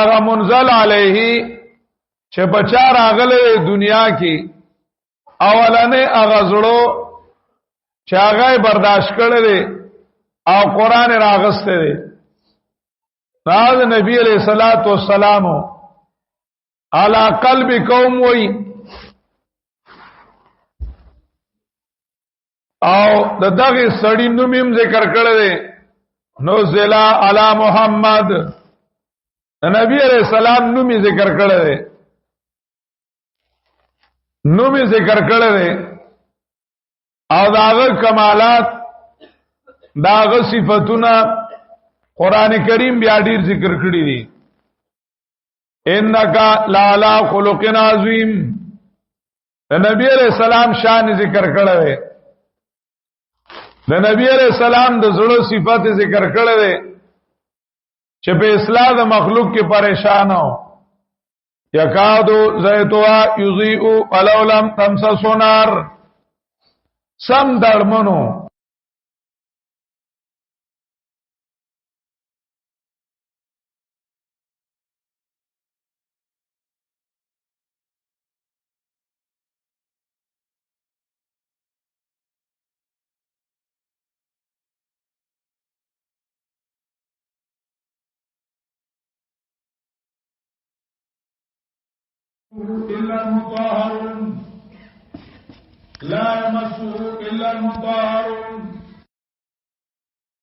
هغه منزل علیه چې بچا راغله دنیا کې اولنې هغه زړو چې هغه برداشت کړل او قران راغسته دی راز نبی علیہ الصلوۃ والسلام علی قلب قوم وی او دغه سړی نومیم ذکر کړل دی نو زلا علی محمد نبی علیہ السلام نومي ذکر کړل دی نومي ذکر کړل دی او داغه کمالات داغه صفاتونه قران کریم بیا ډیر ذکر کړی دي انک لالا خلق عظیم نبی علیہ السلام شان ذکر کړل دی د نبی علیہ السلام د زړه صفات ذکر کړل دی چې په اصلاح د مخلوق کې پریشان او یکادو زیتوا یضیء ولو لم تمسس نار سم دړمنو إلا المطهرون لا يمسه إلا المطهرون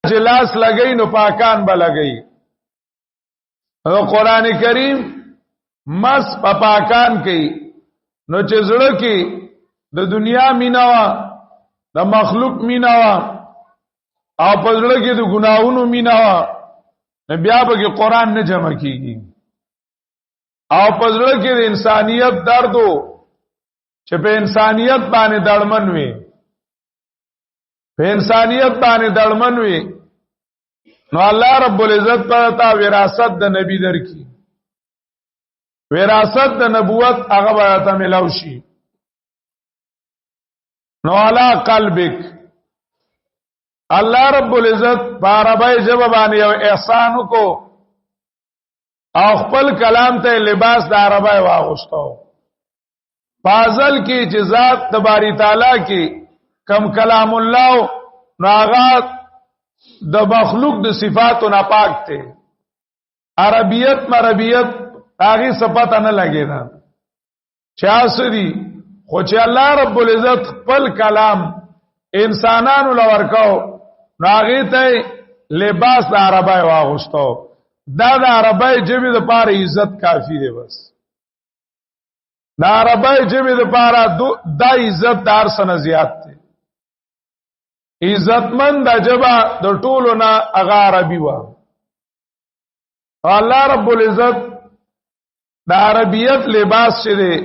جلاس لګی نو پاکان به لګی او قران کریم مس په پاکان کوي نو چې زړه کې د دنیا میناوا د مخلوق میناوا او په زړه کې د ګناہوں میناوا نو بیا به قران نه جمع کیږي او پزړه کې د انسانيت دردو چې په انسانيت باندې دړمن وي په انسانيت باندې دړمن وي نو الله رب العزت پرتا وراثت د نبی درکې وراثت د نبوت هغه به ته ملو شي نو علا قلبک الله رب العزت باربای جواب باندې یو احسان کو او خپل کلام ته لباس د عربی واغوستو فاضل کی چې ذات د باری تعالی کی کم کلام الله ناغات د مخلوق د صفاتو نه پاک ته عربیت مربیت هغه صفات نه لګیدا چا سری خو چې الله رب العزت خپل کلام انسانانو لورکاو ناغه ته لباس د عربی واغوستو دا د عربی جبه د پاره عزت کافی دی بس دا عربی جبه د پاره دا عزت دار سن زیات دی عزتمن د جبه د ټولو نه هغه عربی و الله رب العزت د عربیت لباس شه دی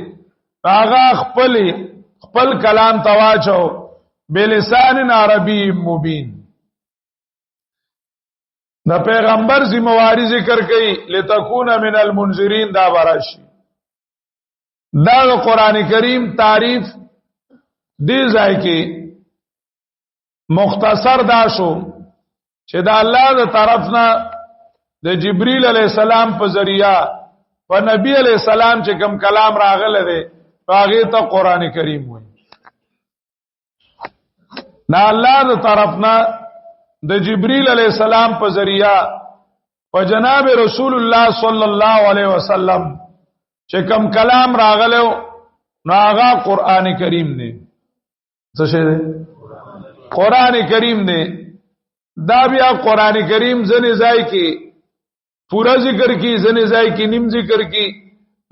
هغه خپل کلام تواچو بلسان عربی مبین د پیغمبر ذمہواری ذکر کړي لتكون من المنذرین دا براشي دا قرآن کریم تعریف دی ځای کې مختصر دا شو چې دا الله د طرفنا د جبرئیل علی السلام په ذریعہ په نبی علی السلام چې کوم کلام راغله دی هغه ته قرآن کریم وایي دا الله د طرفنا د جبرئیل علیہ السلام په ذریعہ په جناب رسول الله صلی الله علیه وسلم چې کوم کلام راغلو نو هغه قران کریم دی څه شه دی قران کریم دی دا بیا قران کریم ځنې ځای کې پورا ذکر کی ځنې ځای کې نیم ذکر کی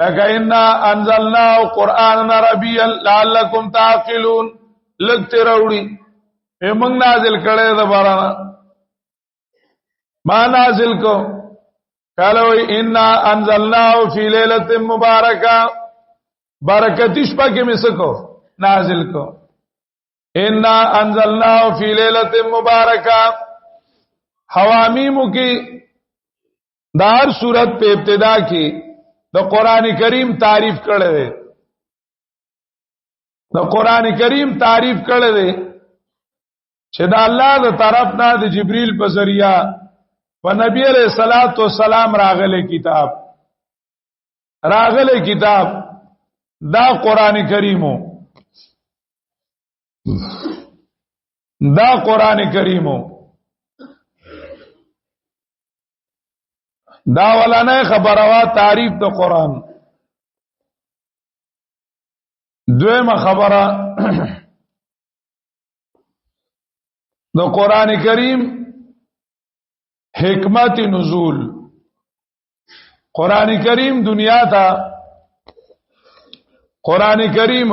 لکه ان انزلنا قرانا عربيا لعلكم تعقلون لګته راوړي موږ نازل کړه د باران ما نازل کو قالو ان انزلناه فی ليله مبارکه برکتیش پکې مسکو نازل کو ان انزلناه فی ليله مبارکه حوامیمو کې دار صورت په ابتدا کې د قران کریم تعریف کړل دی د قران کریم تعریف کړل دی چې دا الله د طرف نه د جبرئیل په ذریعہ په نبی علیہ الصلوۃ والسلام راغله کتاب راغله کتاب دا قران کریمو دا قران کریمو دا ولانه خبره وا تعریف د قران دویمه خبره د قران کریم حکمت نزول قران کریم دنیا ته قران کریم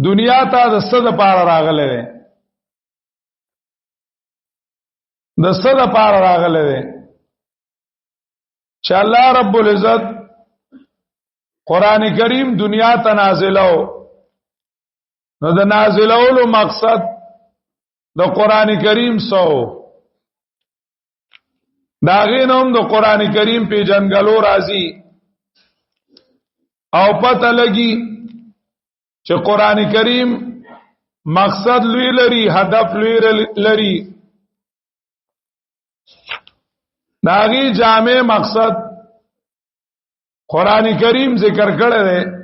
دنیا ته د څه د پاره راغله ده د څه د پاره راغله ده چې الله رب العزت قران کریم دنیا ته نازلو نو د نازلولو مقصد د قران کریم سو داغه نوم د قران کریم په جنګلو راځي او پته لګي چې قران کریم مقصد لوی لري هدف لوی لري داغه جامع مقصد قران کریم ذکر کړی دی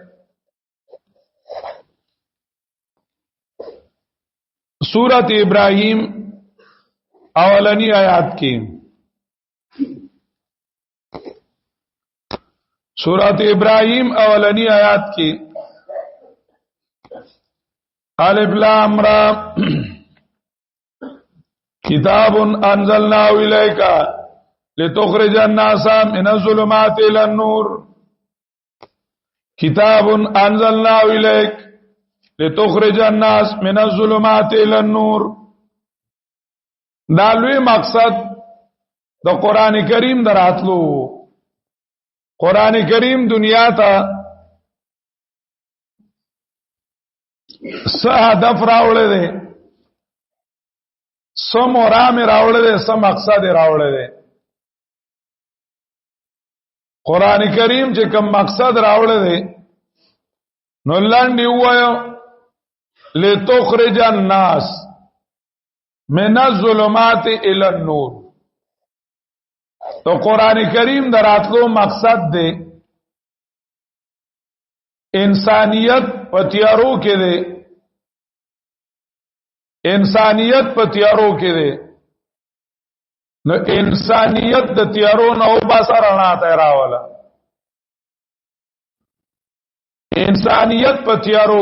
سورۃ ابراہیم اولنی آیات کی سورۃ ابراہیم اولنی آیات کی الف لام را کتاب انزلناه الیک لتخرج الناس من الظلمات الى النور کتاب انزلناه الیک لتخرج الناس من الظلمات الى النور دا لوی مقصد د قران کریم دراتلو قران کریم دنیا ته څه هدف راوړل دي څه مرام راوړل دي څه مقصد راوړل دي قران کریم چې کوم مقصد راوړل دي نو لاندې وایو لتخرج الناس من الظلمات الى النور تو قران کریم دراتلو مقصد دی انسانیت پتیارو کې دی انسانیت پتیارو کې دی نو انسانیت د تیارو نو باسر نه تیراوله انسانیت پتیارو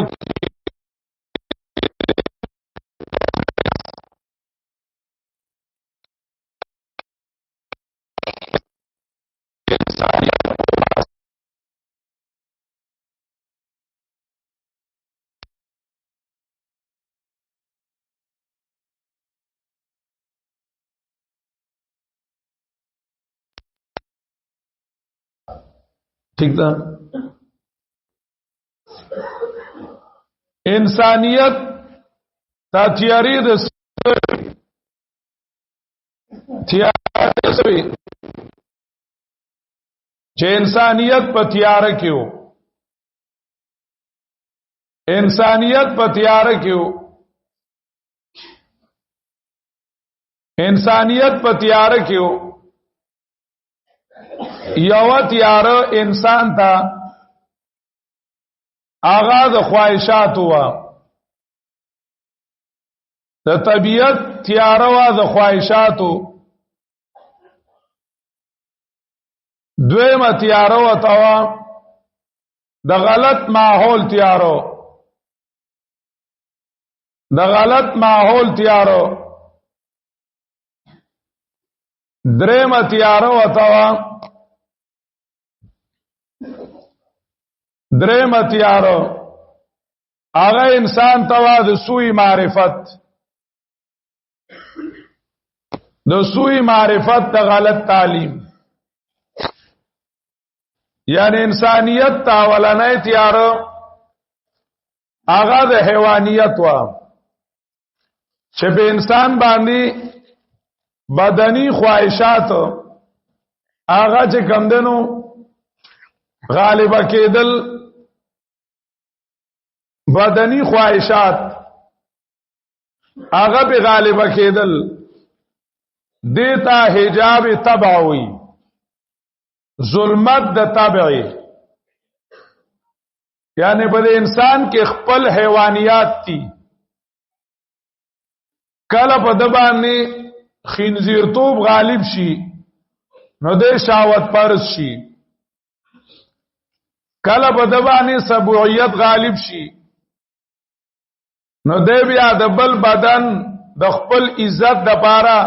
ٹھیک ده انسانیت تا تیاری د تیاری سوی چې انسانیت په تیار کېو انسانیت په تیار کېو انسانیت په تیار کېو یو تیار انسان تا آغاز خواہشات ہوا د طبیعت تیار وا د خواہشاتو دویم تیار وا توا د غلط ماحول تیارو د غلط ماحول تیارو دریم تیار وا توا دریم تیارو آغا انسان توا د سوی معرفت د سوی معرفت د غلط تعلیم یعنی انسانیت تاولنه تیارو آغا د حیوانیت وا چې په انسان باندې بدنی خواہشات آغا چې کم دنو غالبا کېدل بدنی خواہشات آغا پہ غالبا کېدل دیتا حجاب تبعوی ظلمت د تابعی یعنی په انسان کې خپل حیوانیات دي کله په د باندې خنزیرتوب غالب شي نو د شهوت پرست شي کله په د باندې سبوعیت غالب شي نو د بیا د بل بدن د خپل عزت د پاره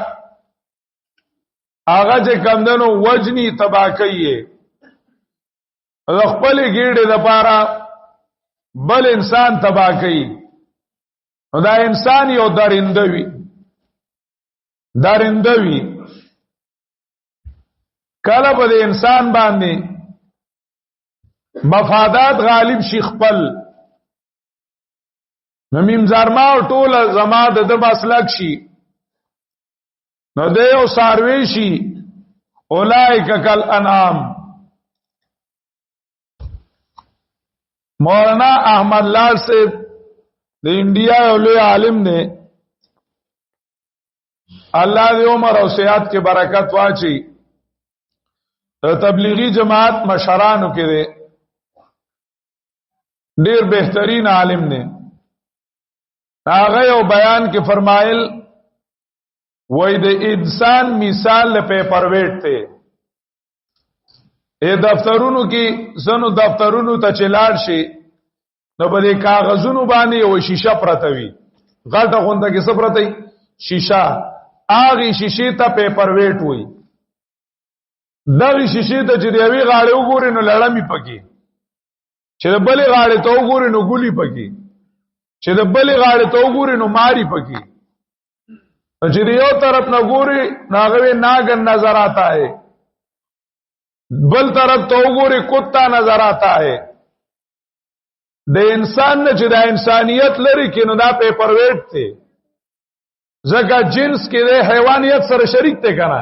هغه چې کمندنو وجنی تباکیه د خپل ګیړې د پاره بل انسان تباکی نو دا انسان یو درندوی کله په انسان باندې مفادات غالب شي خپل نمیم زرما او ټوله زما د مسلک شي نو د یو ساروی شي اولائک کل انعام مولانا احمد لال سے د انډیا یو لوی عالم نے الله دې عمر او صحت کې برکت واچي تبلیغی جماعت مشرانو کې دي ډیر بهترین عالم نے هغه یو بیان کې فرمایل وای د انسان مثال له پیپر ویټ ته دفترونو کې زنو دفترونو ته چلاړ شي نو په دې کاغذونو باندې یو شیشه پرته وي غلطه غونډه کې څه پرته شیشه هغه شیشه ته پیپر ویټ وي دغه شیشه ته چې دی غاړه وګوري نو لړمې پکې چې د بلې غاړه ته وګوري نو ګولي پکې چې د بلې غاړه ته وګوري نو ماری پکې چې یو طرف نه ګوري ناغوي ناګن نظر آتا ہے بل طرف تو وګوري کتا نظر آتا ہے د انسان نه چې د انسانیت لري کې نو دا پیپر ویټ ته زکه جنس کې د حیوانیت سره شریک ته کنه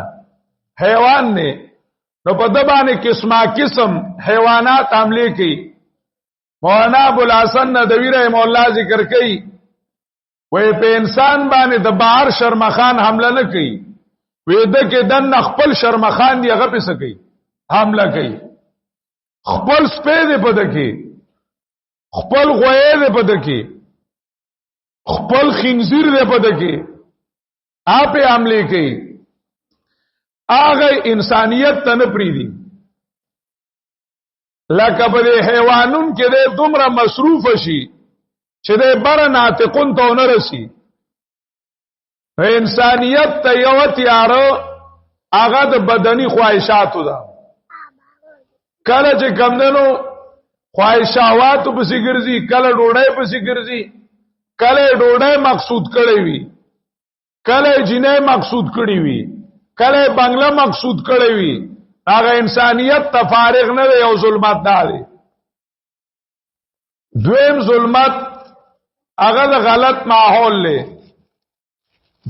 حیوان نه نو په دبانې قسمه قسم حیوانات حمله کوي مولانا ابو الحسن ندوی رحم الله ذکر کوي وې په انسان باندې د بهر شرمخان حمله نه کوي وې د کې دن خپل شرمخان دی هغه پس کوي حمله کوي خپل سپېد په دکی خپل غوې دې په دکی خپل خنزیر دې په دکی اپ حمله کوي هغه انسانیت ته نه پریدي لکه په حیوانون کې دې دومره مصروف شي چې دې بر ناطقون ته نه رسی انسانیت ته یو تیارو هغه د بدني خواهشاتو ده کله چې کمندنو خواهشات په سیګرزي کله ډوډۍ په سیګرزي کله ډوډۍ مقصود کړي وي کله جنې مقصود کړي وي کله بنگله مقصود کړي وي هغه انسانیت تفارغ نه یو ظلمت ده دویم ظلمت هغه د غلط ماحول له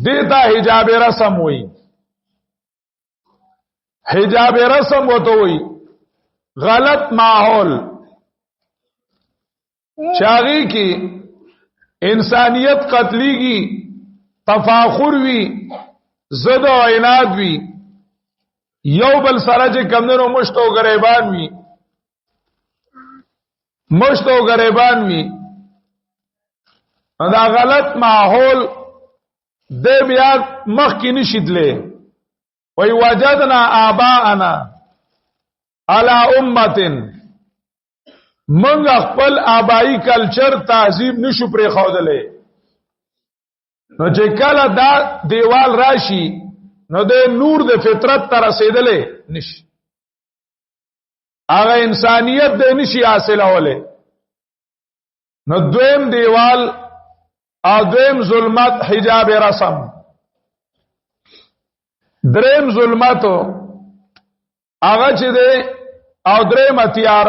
دیتا حجاب رسم وي حجاب رسم وته وي غلط ماحول چاغي کی انسانیت قتلیږي تفاخر وی زد او عناد وی یو بل سره چې کمندونو مشتو غریبان وی دا غلط ماحول د بیا مخ کې نشیدلې وای وجدنا آباءنا علی امه منګ خپل آبائی کلچر تهذیب نشو پرې خودلې نو چې کله دا دیوال راشي نو د نور د فطرت ته رسیدلې نشي هغه انسانیت د نشي حاصلوله نو دویم دیوال او دویم ظلمت حجاب رسم دریم ظلمتو هغه چې دی او دریم اتیار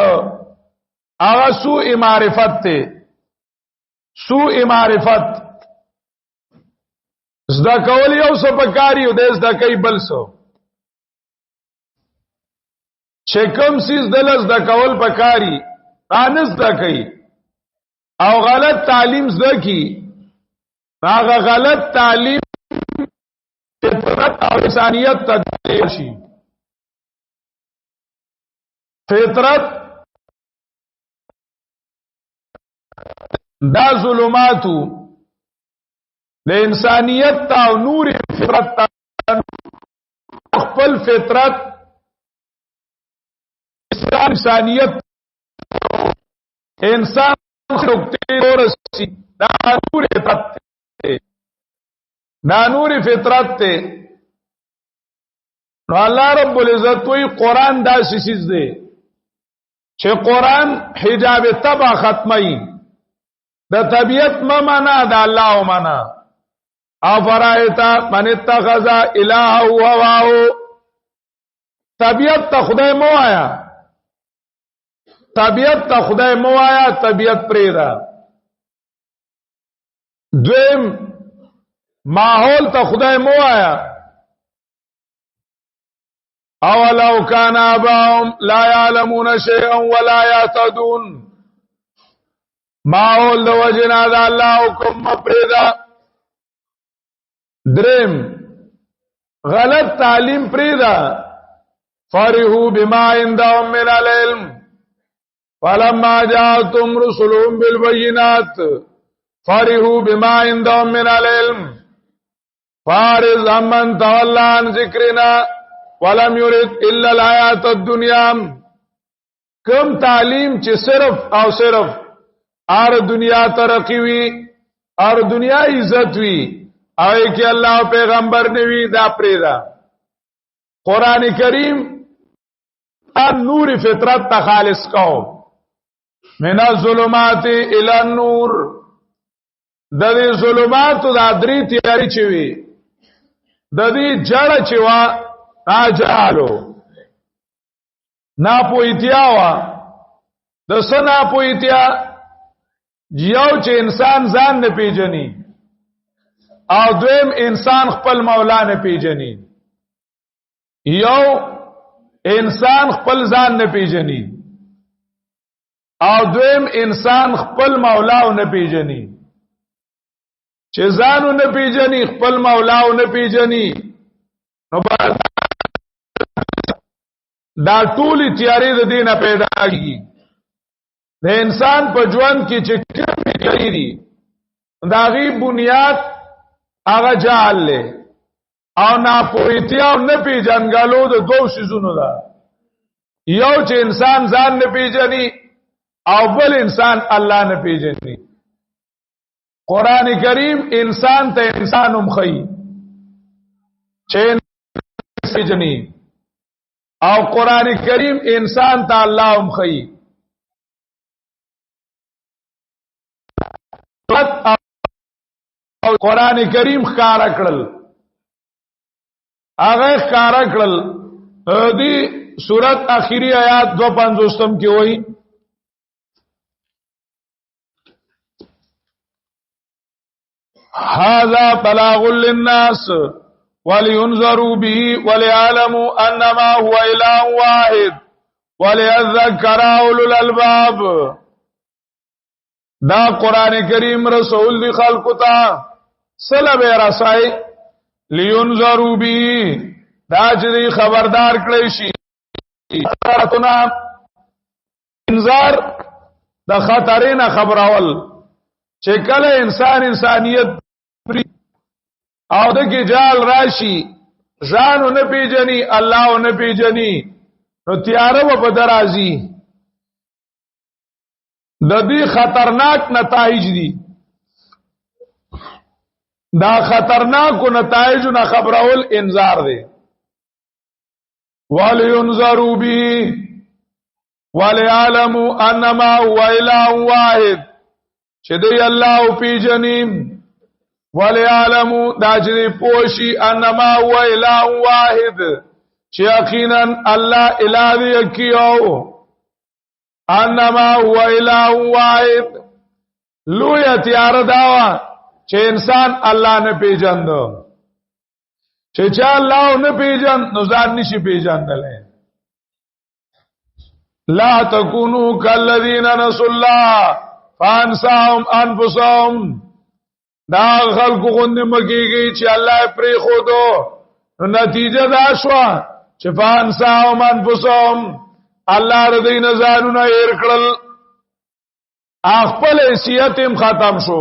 هغه سوء معرفت ته سوء معرفت زدا کول یو څه پکاري او د زدا کوي بل څه چې کوم سیس دلز د کول پکاري انس د کوي او غلط تعلیم زده کی هغه غلط تعلیم فطرت او انسانیت ته شي فطرت دا ظلماتو د انسانیت تا او نور فطرت تا خپل فطرت انسانیت انسان نقطه ورسی دا نور فطرت ته دا نور فطرت ته نو الله رب العزت وی قرآن دا سیسیز دی چې قرآن حجاب تبع ختمی د طبیعت ممانا دا الله ومانا افرایتا من اتخذ الہ هواو طبیعت تا خدای مو آیا طبیعت تا خدای مو آیا طبیعت پریدا دویم ماحول تا خدای مو آیا اولو کان آباهم لا یعلمون شیئا ولا یعتدون ماحول دو وجنا دا اللہ حکم مپریدا درم غلط تعلیم پریدا فرحوا بما عندهم من العلم فلما جاءتهم رسلهم بالبينات فرحوا بما عندهم من العلم فارض عمن تولى عن ذکرنا ولم يرد الا الحیات الدنیا کم تعلیم چې صرف او صرف ار دنیا ترقی وی ار دنیا عزت وی او کې الله پیغمبر نوی دا پریدا قران کریم ان نور فطرت تا خالص کو من الظلمات الى النور د دې ظلمات د درې تیاری چوي د دې جړ چوا اجالو نا پویتیا وا د سنا پویتیا یو چې انسان ځان نه پیژني او دویم انسان خپل مولا نه پیژني یو انسان خپل ځان نه پیژني او دویم انسان خپل مولا نه پیژني چې ځانو نه پیژني خپل مولا نه پیژني نو دا ټولي تیاری د دینه پیدا کیږي د انسان په ژوند کې چې کومې تیاری دي دا غي بنیاد هغه جهل له او ناپوهتیا او نه پیژنګالو د دوه شیزونو ده یو چې انسان ځان نه پیژني او بل انسان الله نه پیژني قران کریم انسان ته انسان مخی چې پیژني او قران کریم انسان ته الله مخی او قران کریم ښکارا کړل هغه ښکارا کړل دی سورت اخیری آیات 250 کې وایي هذا بلاغ للناس ولينذروا به وليعلموا انما هو اله واحد وليذكر اولو الالباب دا قران کریم رسول دی خلق تا سلب رسای لينذروا به دا چې خبردار کړی شي انذار د خطرینه خبرول چې کله انسان انسانیت او د کې جال راشي ځانو نه پیژني الله نه پیژني نو تیارو په درازي د دې خطرناک نتایج دي دا خطرناک نتایج نه خبرول انذار دي ولينذروا به وليعلموا انما هو اله واحد چې دی الله پیژني وليعلموا دا چې پوشي انما هو اله واحد چې یقینا الله اله دی کیو انما هو اله واحد لوی تیار داوا چې انسان الله نه پیژندو چې الله نه پیژند نو ځان نشي پیژندل لا تکونو کالذین نسوا الله فانساهم انفسهم دا خلق غند مکیږي چې الله پری خودو نتیجه دا شو چې فانساهم انفسهم الله ردی نزانونه ارکړل خپل حیثیت هم ختم شو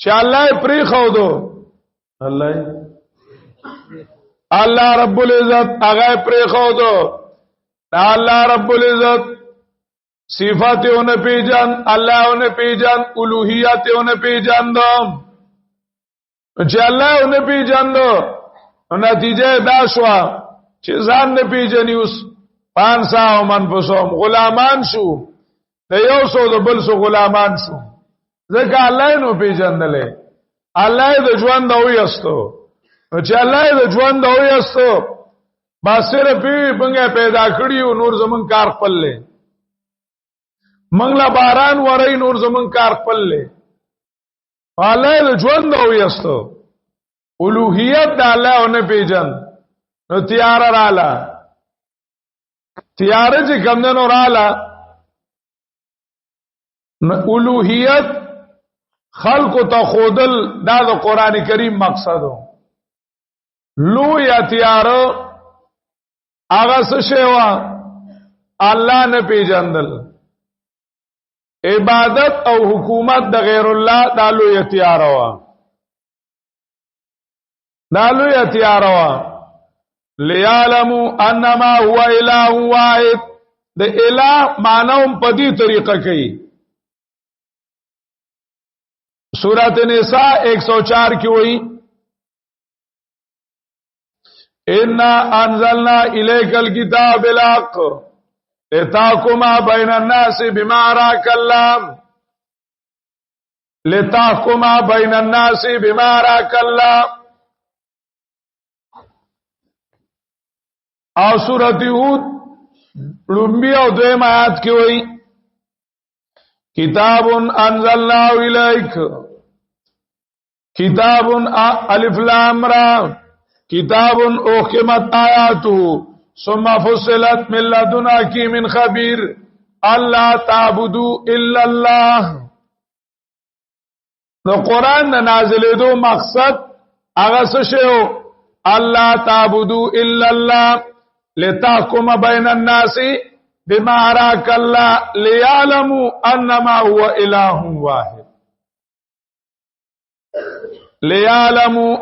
چې الله پری خو دو الله رب العزت هغه پری خو دو الله رب العزت صفاتونه پیجن اللهونه پیجن الوهیتونه پیجن دو چې اللهونه پیجن دو نتیجه دا شو چې ځان نه پیجنې اوس 500 من پسوم غلامان شو د یو سو د بل سو غلامان شو ځکه الله نو پیجندلې الله د ژوند او یستو چې الله د ژوند او یستو با صرف بنګه پیدا کړیو نور زمون کار خپللې منګلا باران ورای نور زمون کار خپللې الله د ژوند او یستو اولوہیت د الله او نه پیجن نو تیار رااله تیار چې کمندنو رااله اولوہیت خلق ته خودل دا د قران کریم مقصدو لو یا تیار هغه څه شیوا الله نه پیجندل عبادت او حکومت د غیر الله دالو یتیاروا دالو یتیاروا لیعلموا انما هو اله واحد د اله معنی په دې طریقه کوي سورۃ النساء 104 کی وہی انا انزلنا الیک الکتاب بالحق لتحکم بین الناس بما اراک اللہ لتحکم بین الناس بما اراک اللہ او سورۃ ہود لمبی او دویم آیات کی وہی کتاب انزلنا الیک کتاب الف لام را کتاب احکمت آیاته ثم فصلت من لدن حکیم خبیر اللہ تعبدوا الا اللہ نو قرآن نازلې دو مقصد هغه څه شو الله تعبدوا الا الله لتحكم بين الناس بما اراك الله ليعلموا انما هو اله واحد ليعلموا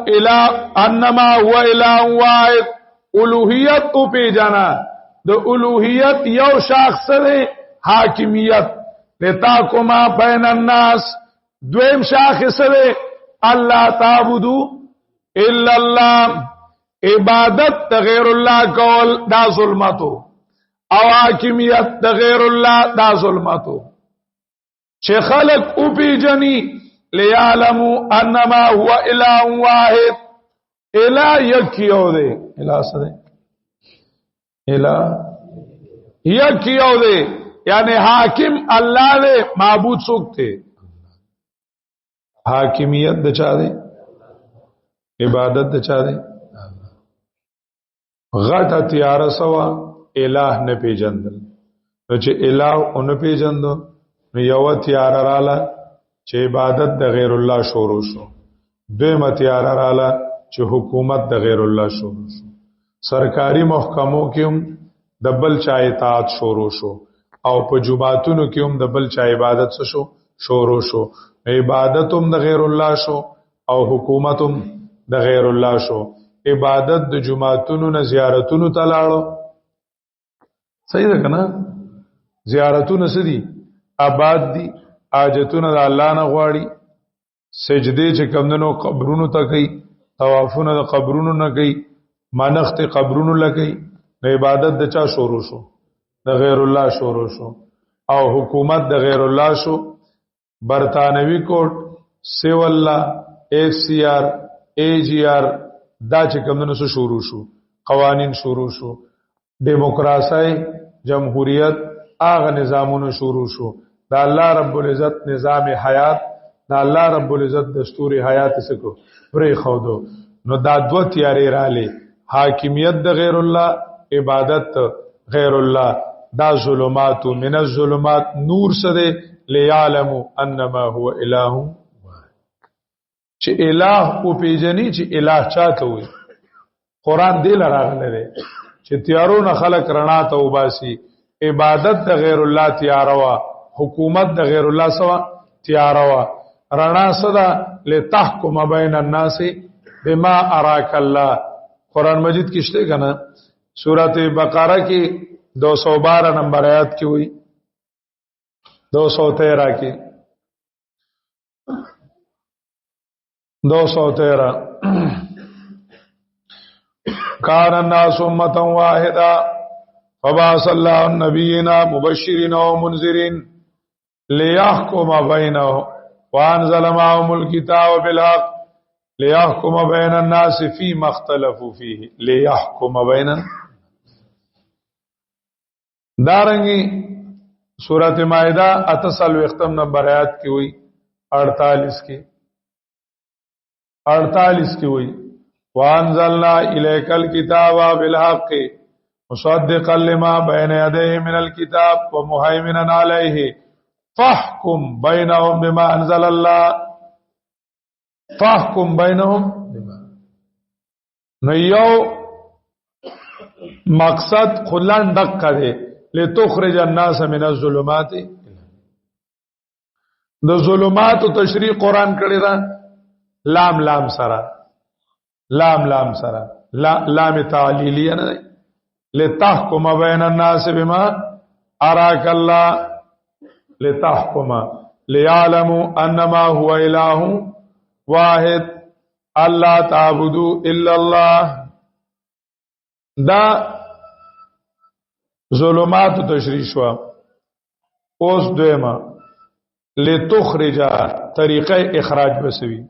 انما هو اله واحد الوهیت او پیجانا د الوهیت یو شخص سره حاکمیت لتحكم بين الناس دویم شاخص سره الله تعبدوا الا الله عبادت د غیر الله کول دا ظلمتو او حاکمیت د غیر الله دا ظلمتو چې خلق او پیجنی لیعلموا انما هو اله واحد اله یکیو دی اله سره اله یکیو دی یعنی حاکم الله دی معبود څوک دی حاکمیت د چا دی عبادت د چا دی غټه تیار سوا الہ نه پیجندل نو چې الہ اون پیجندو نو یو تیار رااله چې عبادت د غیر الله شروع شو دویمه تیار رااله چې حکومت د غیر الله شروع شو سرکاري محکمو کې هم د بل چا اطاعت شروع شو او په جمعاتونو کې هم د بل چا عبادت شو شروع شو عبادت هم د غیر الله شو او حکومت هم د غیر الله شو عبادت د جمعاتونو نه زیارتونو ته لاړو صحیح ده کنه زیارتونه سدي آباد دي حاجتونه د الله نه غواړي سجدي چې کمندنو قبرونو ته کوي طوافونه د قبرونو نه کوي منښت قبرونو لګي نو عبادت د چا شروع شو د غیر الله شروع شو او حکومت د غیر الله شو برطانوي کوټ سیو الله FCR AGR دا چې کمونو سره شروع شو قوانین شروع شو دیموکراسي جمهوریت هغه نظامونو شروع شو دا الله رب العزت نظام حیات دا الله رب العزت دستور حیات سکو پرې خودو نو دا دو تیارې رااله حاکمیت د غیر الله عبادت غیر الله دا ظلمات من الظلمات نور سره ليعلم انما هو اله چې الہ او پیجنی چې الہ چاته وي قران دې لراغله دی چې تیارو نه خلق رڼا ته وباسي عبادت د غیر الله تیاروا حکومت د غیر الله سوا تیاروا رڼا صدا لتحکم بین الناس بما اراک الله قران مجید کې شته کنه سورته بقره کې 212 نمبر آیات کې وی 213 کې 213 کان الناس امه واحده فبعث الله النبيين مبشرين ومنذرين ليحكم بينهم وانزل معهم الكتاب بالحق ليحكم بين الناس فيما اختلفوا فيه ليحكم بين دارنګي سورۃ مائدہ 48 نمبر آیات کې وی 48 کې وی وانزلنا الیک الکتاب بالحق مصدقا لما بین یدیه من الكتاب ومهیمنا علیه فاحکم بینهم بما انزل الله فاحکم بینهم نو یو مقصد خلان دقه ده لتخرج الناس من الظلمات د ظلمات تشریح قران کړی دا لام سره لام تعلیلیه نه لتحكم بين الناس بما أراك الله لتحكم ليعلموا أنما هو إله واحد الله تعبدوا إلا الله دا ظلمات تشریح شو اوس دویما لتخرج طریقه اخراج بسوي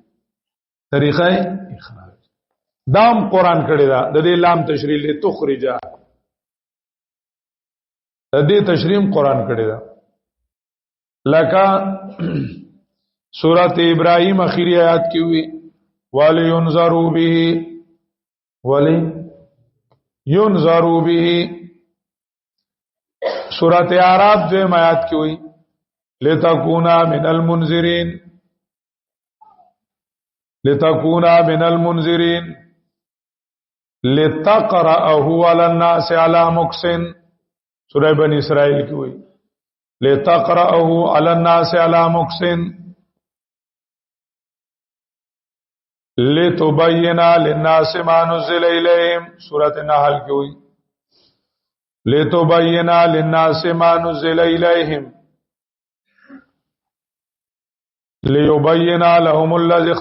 طریقه اخراج دام قران کړی دا د دې لام تشریح لتخرج د دې تشریح قران کړی دا لکه سورۃ ابراهیم اخیری آیات کې وی ولینذروا به سورۃ اعراف جو آیات کې وی لتکونا من المنذرین لتقرأه على الناس على مكث سورہ بنی اسرائیل کی ہوئی لتقرأه على الناس على مكث لتبين للناس ما نزل إليهم سورۃ النحل کی ہوئی لتبين للناس ما نزل إليهم ليبين لهم الذي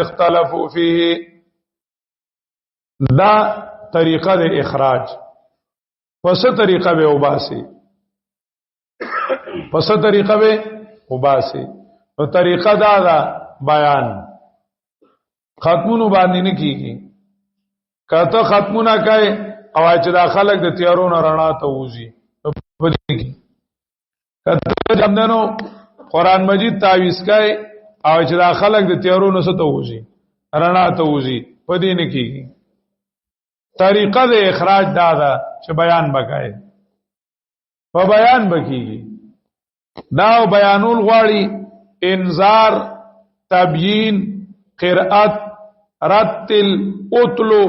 اختلفوا فيه دا طریقه د اخراج پس طریقه به وباسي نو طریقه دا بیان ختمونو باندې نه کیږي کته ختمونه کوي او چې دا خلک د تیارونو رڼا ته وځي په دې کې کته جمدنو قران مجید تعویز کوي او چې دا خلک د تیارونو څخه وځي رڼا ته وځي په دې نه کیږي طریقه د اخراج دا چې بیان وکړي په بیان بکیږي دا بیانول غواړي انذار تبیین قرأت رتل اتلو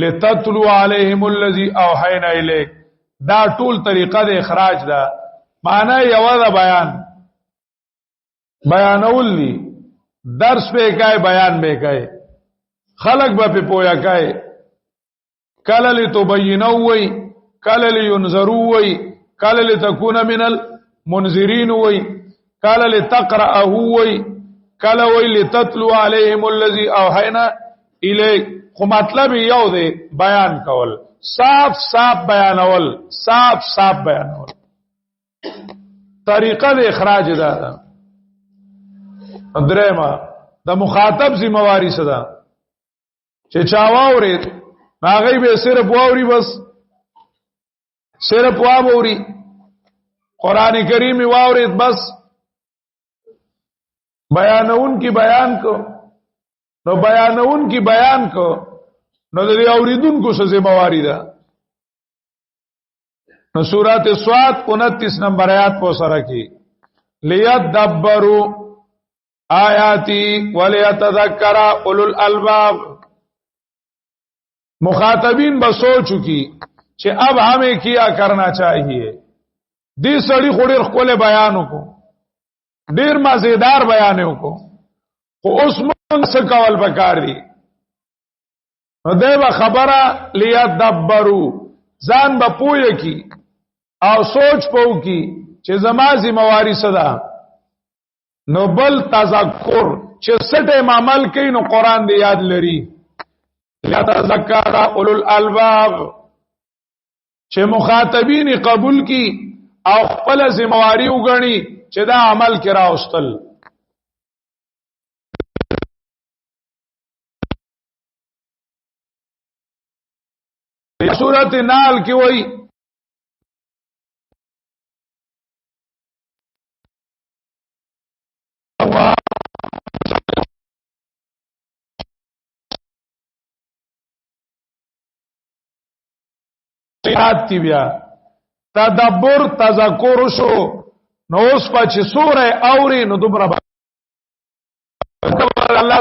لتتلو علیهم الذی اوحینا الیک دا ټول طریقه د اخراج دا معنی یو دا بیانول لی درس به کوي بیان به کوي خلق به په پویا کوي کله لتبینوا وی کله لینذروا وی کله لتكون من المنذرین وی کله لتقرأه وی کله وی لتتلو علیهم الذی اوحینا الیک خو مطلب یو دی بیان کول صاف بیانول طریقه د اخراج دا درېما د مخاطب ذمہواری صدا چې چاواورید هغه به صرف واوري بس صرف واوري قران کریم واورید بس بیانون کی بیان کو نو د اوریدونکو څه ذمہواری ده نو سورۃ الصاد 29 نمبر آیات په سره کې لیدبروا آیاتی ولیتذکر اولو الالباب मुखातबीन बस सोच की कि अब हमें क्या करना चाहिए। दी सड़ी खुड़ीर खोले बयानों को ढेर मजेदार बयानों को उस मन से कवल बकारी देव खबरा लिया दब्बरू जान बपूय की और सोच पऊ की चे जमा जिम्मेवारी सदा नो बल तज़क्कुर चे सटे मामल कई नो कुरान दे याद लरी या तज़क्करा उलुल अलबाब चे मुखातबीन कबूल की और खपल जिम्मेवारी उगणी चे दा अमल करा उस्तल सूरत नाल की वही की बया तदब्बर तज़क्कुर शो नो उस पच सूरह औरी नो दुबरा अल्लाह